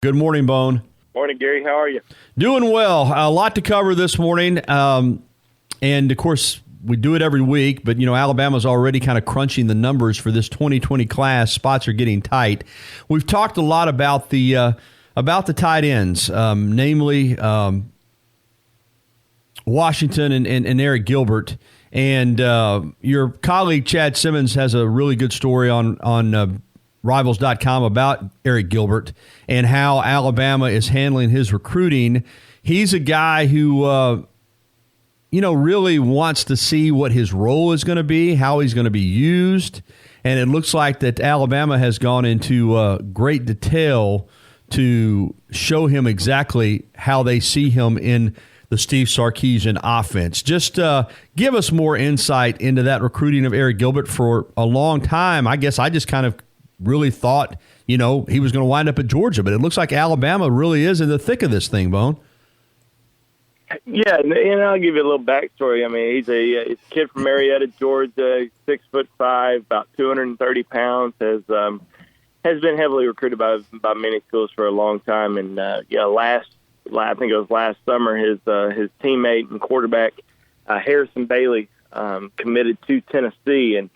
Good morning, Bone. Morning, Gary. How are you? Doing well. A lot to cover this morning. And, of course, we do it every week. But, Alabama's already kind of crunching the numbers for this 2020 class. Spots are getting tight. We've talked a lot about the tight ends, namely Washington and Eric Gilbert. And your colleague, Chad Simmons, has a really good story on Rivals.com about Eric Gilbert and how Alabama is handling his recruiting. He's a guy who, really wants to see what his role is going to be, how he's going to be used. And it looks like that Alabama has gone into great detail to show him exactly how they see him in the Steve Sarkisian offense. Just give us more insight into that recruiting of Eric Gilbert. For a long time, I guess I just kind of really thought, he was going to wind up at Georgia, but it looks like Alabama really is in the thick of this thing, Bone. Yeah, and I'll give you a little backstory. I mean, he's a kid from Marietta, Georgia, 6'5", about 230 pounds, has been heavily recruited by many schools for a long time. And I think it was last summer, his teammate and quarterback Harrison Bailey committed to Tennessee, and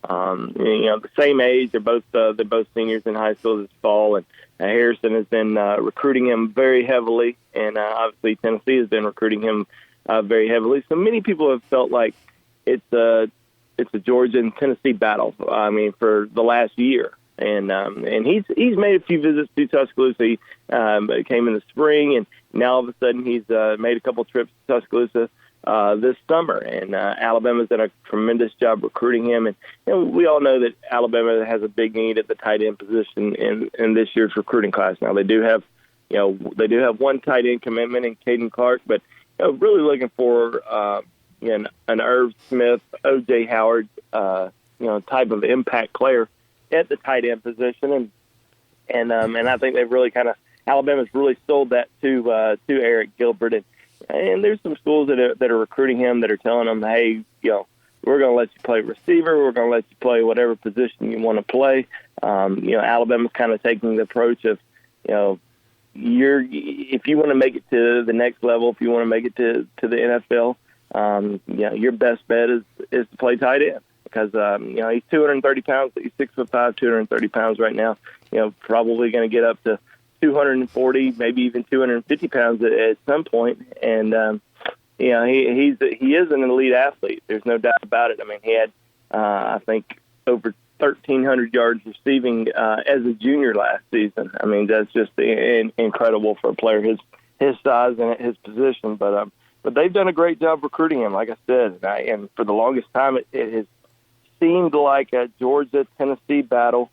the same age. They're both seniors in high school this fall, and Harrison has been recruiting him very heavily, and obviously Tennessee has been recruiting him very heavily. So many people have felt like it's a Georgia and Tennessee battle. I mean, for the last year, and he's made a few visits to Tuscaloosa. He came in the spring, and now all of a sudden he's made a couple trips to Tuscaloosa this summer, and Alabama's done a tremendous job recruiting him. And we all know that Alabama has a big need at the tight end position in this year's recruiting class. Now they do have one tight end commitment in Caden Clark, but really looking for an Irv Smith, O.J. Howard, type of impact player at the tight end position, and I think they've really Alabama's really sold that to Eric Gilbert. And there's some schools that are recruiting him that are telling him, hey, we're going to let you play receiver. We're going to let you play whatever position you want to play. Alabama's kind of taking the approach of, if you want to make it to the next level, if you want to make it to the NFL, your best bet is to play tight end because, he's 230 pounds. He's 6'5", 230 pounds right now. Probably going to get up to 240, maybe even 250 pounds at some point, and he is an elite athlete. There's no doubt about it. I mean, he had I think over 1,300 yards receiving as a junior last season. I mean, that's just incredible for a player his size and at his position. But they've done a great job recruiting him, like I said, and for the longest time it has seemed like a Georgia-Tennessee battle.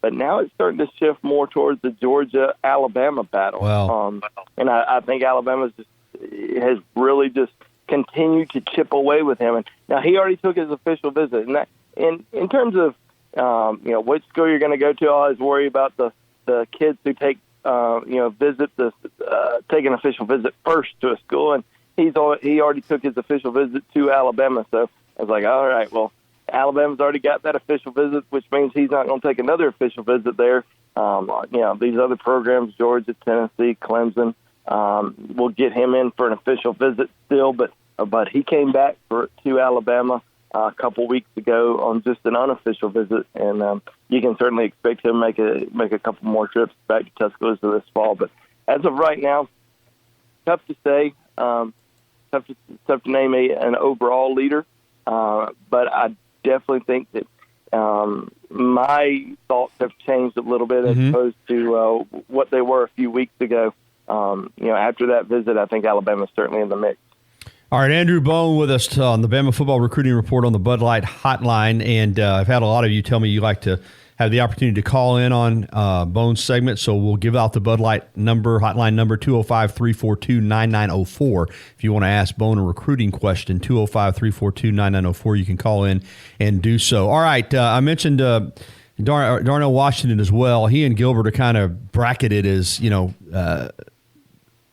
But now it's starting to shift more towards the Georgia-Alabama battle. Wow. And I think Alabama has really just continued to chip away with him. And now he already took his official visit. And in terms of which school you're going to go to, I always worry about the kids who take take an official visit first to a school. And he already took his official visit to Alabama. So I was like, all right, well, Alabama's already got that official visit, which means he's not going to take another official visit there. These other programs, Georgia, Tennessee, Clemson, will get him in for an official visit still. But he came back to Alabama a couple weeks ago on just an unofficial visit, and you can certainly expect him to make a couple more trips back to Tuscaloosa this fall. But as of right now, tough to say. Tough to name an overall leader, but I definitely think that my thoughts have changed a little bit as opposed to what they were a few weeks ago. After that visit, I think Alabama's certainly in the mix. All right, Andrew Bone with us on the Bama Football Recruiting Report on the Bud Light Hotline. And I've had a lot of you tell me you like to have the opportunity to call in on Bone's segment, so we'll give out the Bud Light hotline number, 205-342-9904. If you want to ask Bone a recruiting question, 205-342-9904, you can call in and do so. All right, I mentioned Darnell Washington as well. He and Gilbert are kind of bracketed as,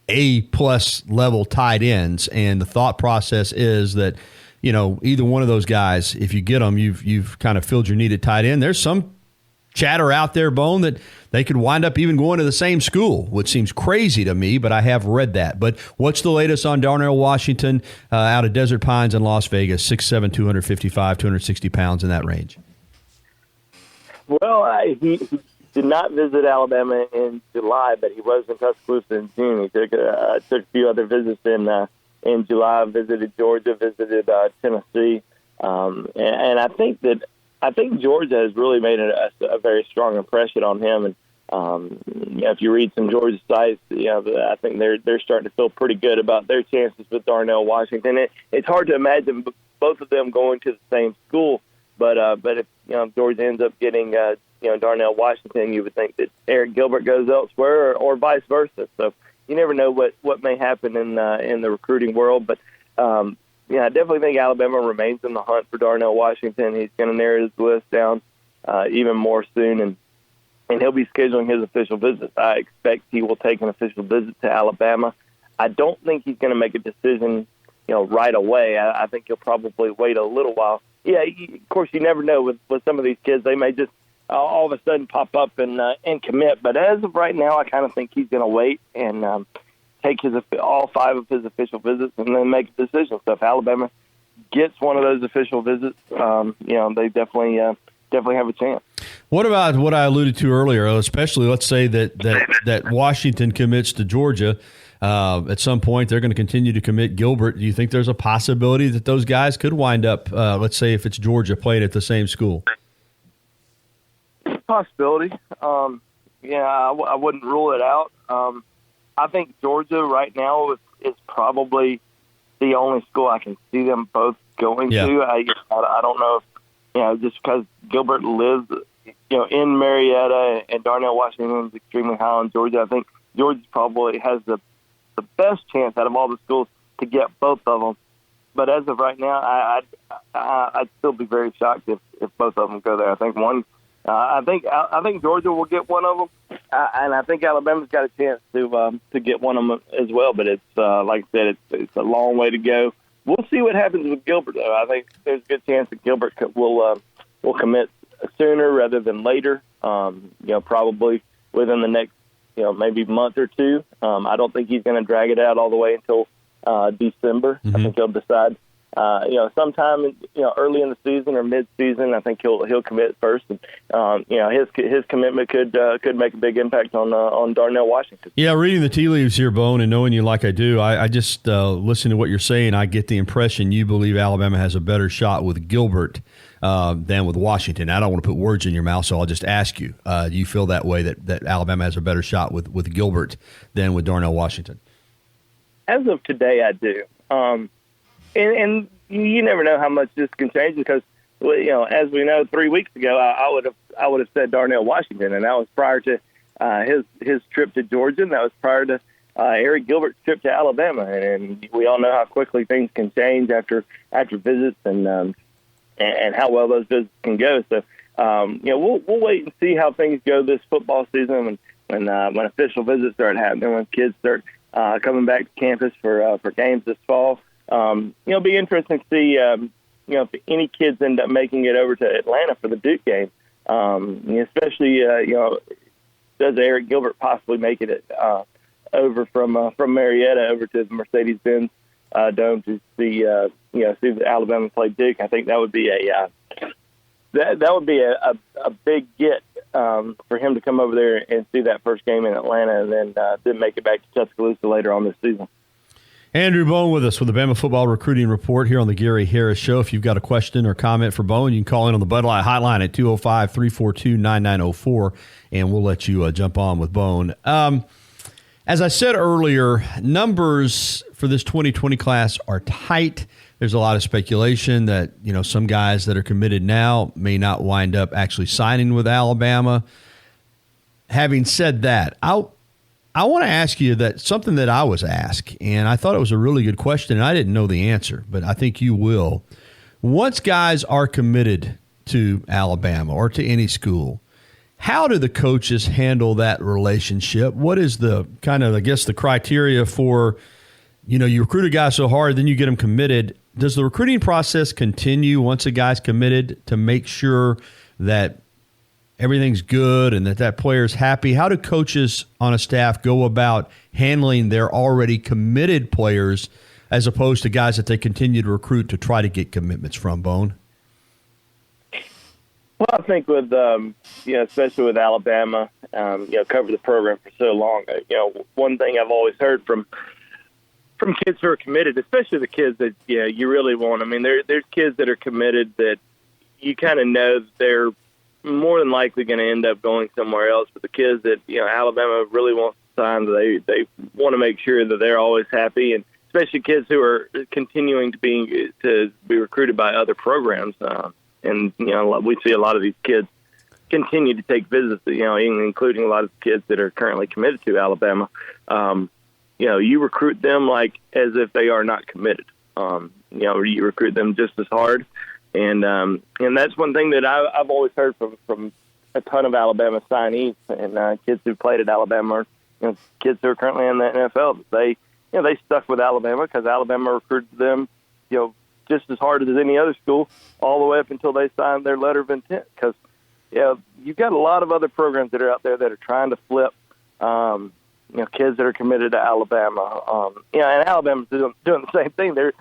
A-plus level tight ends, and the thought process is that, either one of those guys, if you get them, you've kind of filled your need at tight end. There's some chatter out there, Bone, that they could wind up even going to the same school, which seems crazy to me, but I have read that. But what's the latest on Darnell Washington out of Desert Pines in Las Vegas, 6'7", 255, 260 pounds, in that range? Well, he did not visit Alabama in July, but he was in Tuscaloosa in June. He took a few other visits in July, visited Georgia, visited Tennessee. And I think Georgia has really made a very strong impression on him. And if you read some Georgia sites, I think they're starting to feel pretty good about their chances with Darnell Washington. It's hard to imagine both of them going to the same school, but if Georgia ends up getting Darnell Washington, you would think that Eric Gilbert goes elsewhere, or vice versa. So you never know what may happen in the recruiting world, but. I definitely think Alabama remains in the hunt for Darnell Washington. He's going to narrow his list down even more soon, and he'll be scheduling his official visits. I expect he will take an official visit to Alabama. I don't think he's going to make a decision, right away. I think he'll probably wait a little while. Yeah, of course, you never know with some of these kids. They may just all of a sudden pop up and commit. But as of right now, I kind of think he's going to wait and take all 5 of his official visits and then make a decision. So if Alabama gets one of those official visits, they definitely have a chance. What about what I alluded to earlier, especially let's say that Washington commits to Georgia. At some point, they're going to continue to commit Gilbert. Do you think there's a possibility that those guys could wind up, let's say if it's Georgia, playing at the same school? Possibility. I wouldn't rule it out. I think Georgia right now is probably the only school I can see them both going to. I don't know if, just because Gilbert lives, in Marietta and Darnell Washington is extremely high on Georgia. I think Georgia probably has the best chance out of all the schools to get both of them. But as of right now, I'd still be very shocked if both of them go there. I think I think Georgia will get one of them, and I think Alabama's got a chance to get one of them as well. But it's like I said, it's a long way to go. We'll see what happens with Gilbert, though. I think there's a good chance that Gilbert will commit sooner rather than later. Probably within the next maybe month or two. I don't think he's going to drag it out all the way until December. Mm-hmm. I think he'll decide. Sometime early in the season or mid-season, I think he'll commit first. And, his commitment could make a big impact on Darnell Washington. Yeah, reading the tea leaves here, Bone, and knowing you like I do, I just listening to what you're saying, I get the impression you believe Alabama has a better shot with Gilbert than with Washington. I don't want to put words in your mouth, so I'll just ask you: do you feel that way that Alabama has a better shot with Gilbert than with Darnell Washington? As of today, I do. And you never know how much this can change because, as we know, 3 weeks ago I would have said Darnell Washington, and that was prior to his trip to Georgia, and that was prior to Eric Gilbert's trip to Alabama. And we all know how quickly things can change after visits and how well those visits can go. So we'll wait and see how things go this football season when official visits start happening, when kids start coming back to campus for games this fall. It'll be interesting to see, if any kids end up making it over to Atlanta for the Duke game. Especially, does Eric Gilbert possibly make it over from Marietta over to the Mercedes-Benz Dome to see the Alabama play Duke? I think that would be a big get for him to come over there and see that first game in Atlanta, and then make it back to Tuscaloosa later on this season. Andrew Bone with us with the Bama Football Recruiting Report here on the Gary Harris Show. If you've got a question or comment for Bone, you can call in on the Bud Light hotline at 205-342-9904, and we'll let you jump on with Bone. As I said earlier, numbers for this 2020 class are tight. There's a lot of speculation that, some guys that are committed now may not wind up actually signing with Alabama. Having said that, I want to ask you something that I was asked, and I thought it was a really good question, and I didn't know the answer, but I think you will. Once guys are committed to Alabama or to any school, how do the coaches handle that relationship? What is the kind of, the criteria for, you recruit a guy so hard, then you get him committed. Does the recruiting process continue once a guy's committed to make sure that everything's good and that player's happy, how do coaches on a staff go about handling their already committed players as opposed to guys that they continue to recruit to try to get commitments from, Bone? Well, I think with, especially with Alabama, covered the program for so long. One thing I've always heard from kids who are committed, especially the kids that, you really want. I mean, there's kids that are committed that you kind of know that they're more than likely going to end up going somewhere else. But the kids that, Alabama really wants to sign, they want to make sure that they're always happy, and especially kids who are continuing to be recruited by other programs. And, we see a lot of these kids continue to take visits, including a lot of kids that are currently committed to Alabama. You recruit them like as if they are not committed. You recruit them just as hard. And that's one thing that I've always heard from a ton of Alabama signees and kids who played at Alabama, or kids who are currently in the NFL. They stuck with Alabama because Alabama recruited them, just as hard as any other school, all the way up until they signed their letter of intent. Because you've got a lot of other programs that are out there that are trying to flip, kids that are committed to Alabama. And Alabama's doing the same thing. They're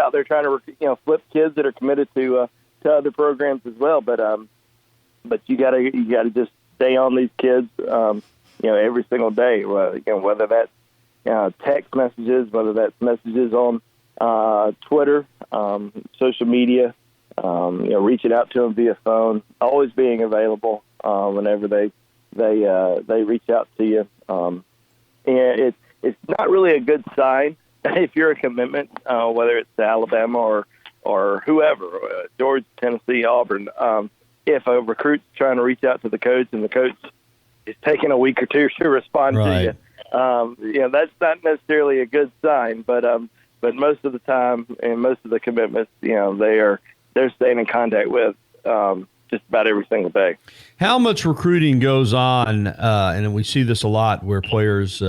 out there trying to flip kids that are committed to other programs as well. But you gotta just stay on these kids, every single day. Whether that's text messages, whether that's messages on Twitter, social media, reaching out to them via phone, always being available whenever they reach out to you. And it's not really a good sign if you're a commitment, whether it's to Alabama or whoever, Georgia, Tennessee, Auburn. If a recruit's trying to reach out to the coach and the coach is taking a week or two to respond to you, that's not necessarily a good sign. But most of the time and most of the commitments, they're staying in contact with just about every single day. How much recruiting goes on, and we see this a lot, where players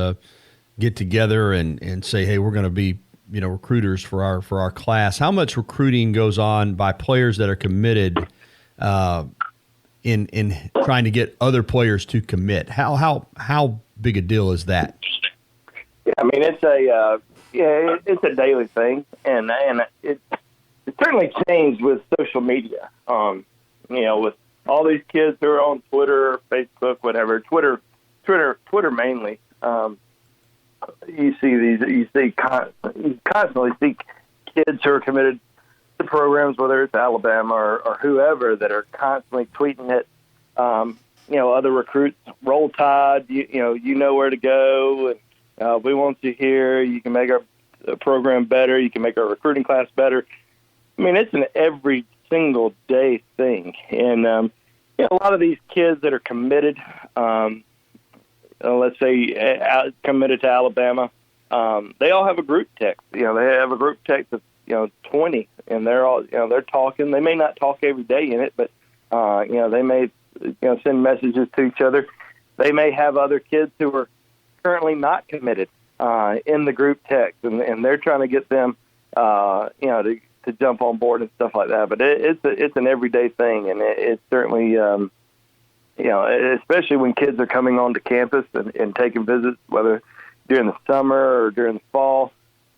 get together and say, "Hey, we're going to be, recruiters for our class." How much recruiting goes on by players that are committed in trying to get other players to commit? How big a deal is that? Yeah, I mean, it's a daily thing, and it certainly changed with social media. With all these kids who are on Twitter, Facebook, whatever. Twitter mainly. You constantly see kids who are committed to programs, whether it's Alabama or whoever, that are constantly tweeting at other recruits. Roll Tide, you know where to go, and we want you here. You can make our program better. You can make our recruiting class better. I mean, it's an every single day thing. And, a lot of these kids that are committed, let's say committed to Alabama, they all have a group text. They have a group text of, 20, and they're all, they're talking. They may not talk every day in it, but, they may, send messages to each other. They may have other kids who are currently not committed in the group text, and they're trying to get them, to jump on board and stuff like that. But it's an everyday thing, and it's certainly, especially when kids are coming onto campus and taking visits, whether during the summer or during the fall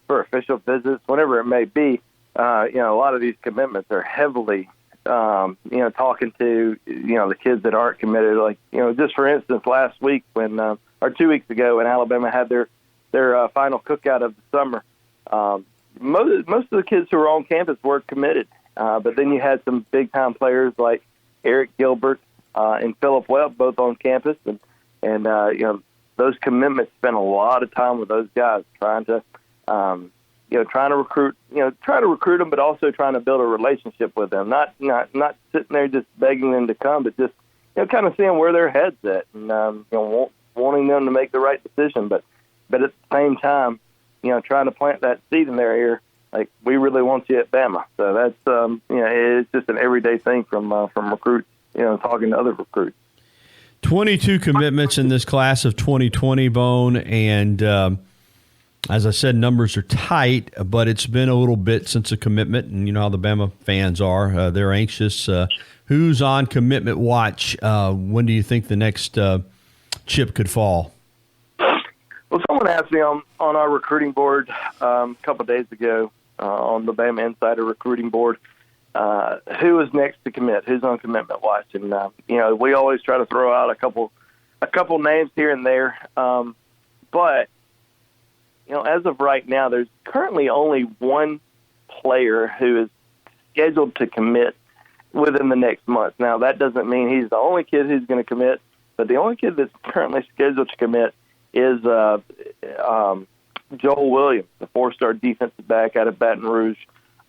for official visits, whatever it may be. A lot of these commitments are heavily, talking to, the kids that aren't committed. Like, just for instance, last week or 2 weeks ago when Alabama had their final cookout of the summer, most of the kids who were on campus were committed. But then you had some big-time players like Eric Gilbert and Philip Webb both on campus. And those commitments spent a lot of time with those guys trying to recruit them, but also trying to build a relationship with them. Not sitting there just begging them to come, but just, kind of seeing where their head's at and, wanting them to make the right decision. But at the same time, trying to plant that seed in their ear, like, we really want you at Bama. So that's, it's just an everyday thing from recruits, talking to other recruits. 22 commitments in this class of 2020, Bone, and As I said, numbers are tight, but it's been a little bit since a commitment, and you know how the Bama fans are. They're anxious. Who's on commitment watch? When do you think the next chip could fall? Well, someone asked me on our recruiting board a couple of days ago on the BamaInsider recruiting board, who is next to commit, who's on commitment watch. And, you know, we always try to throw out a couple names here and there. But, you know, as of right now, there's currently only one player who is scheduled to commit within the next month. Now, that doesn't mean he's the only kid who's going to commit, but the only kid that's currently scheduled to commit is Joel Williams, the four-star defensive back out of Baton Rouge,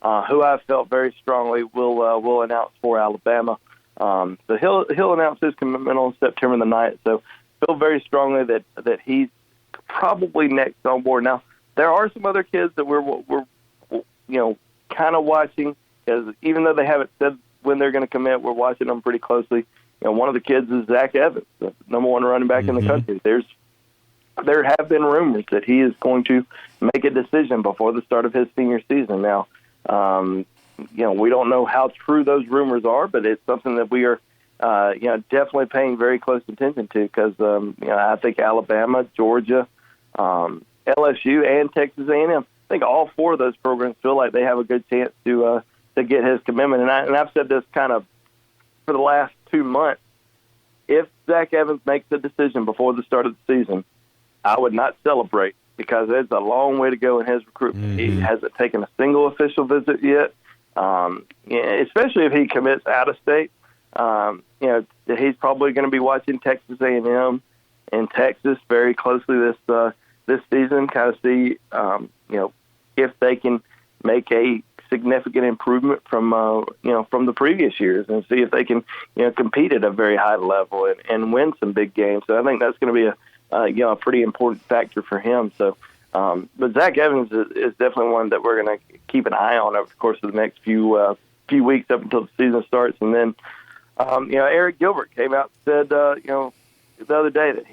who I felt very strongly will announce for Alabama. So he'll announce his commitment on September the 9th. So feel very strongly that he's probably next on board. Now, there are some other kids that we're you know, kind of watching, because even though they haven't said when they're going to commit, we're watching them pretty closely. You know, one of the kids is Zach Evans, the number one running back in the country. There have been rumors that he is going to make a decision before the start of his senior season. Now, you know, we don't know how true those rumors are, but it's something that we are, you know, definitely paying very close attention to, because, you know, I think Alabama, Georgia, LSU, and Texas A&M, I think all four of those programs feel like they have a good chance to get his commitment. And I've said this kind of for the last 2 months. If Zach Evans makes a decision before the start of the season, I would not celebrate, because there's a long way to go in his recruitment. He hasn't taken a single official visit yet, especially if he commits out of state. You know, he's probably going to be watching Texas A&M and Texas very closely this season, kind of see you know, if they can make a significant improvement from you know, from the previous years, and see if they can, you know, compete at a very high level and win some big games. So I think that's going to be you know, a pretty important factor for him. So, but Zach Evans is definitely one that we're going to keep an eye on over the course of the next few weeks up until the season starts. And then, you know, Eric Gilbert came out and said, you know, the other day that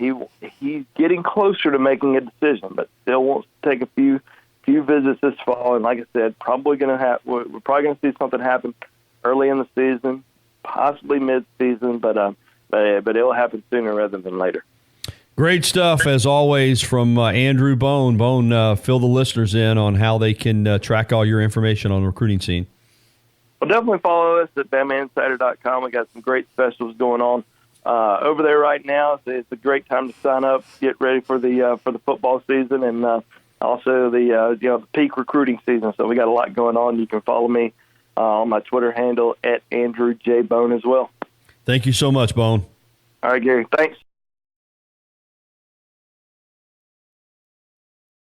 he's getting closer to making a decision, but still wants to take a few visits this fall. And like I said, we're probably going to see something happen early in the season, possibly mid-season, but it'll happen sooner rather than later. Great stuff, as always, from Andrew Bone. Bone, fill the listeners in on how they can track all your information on the recruiting scene. Well, definitely follow us at BamaInsider.com. We got some great specials going on over there right now. So it's a great time to sign up, get ready for the football season, and also the you know, the peak recruiting season. So we got a lot going on. You can follow me on my Twitter handle at Andrew J. Bone as well. Thank you so much, Bone. All right, Gary. Thanks.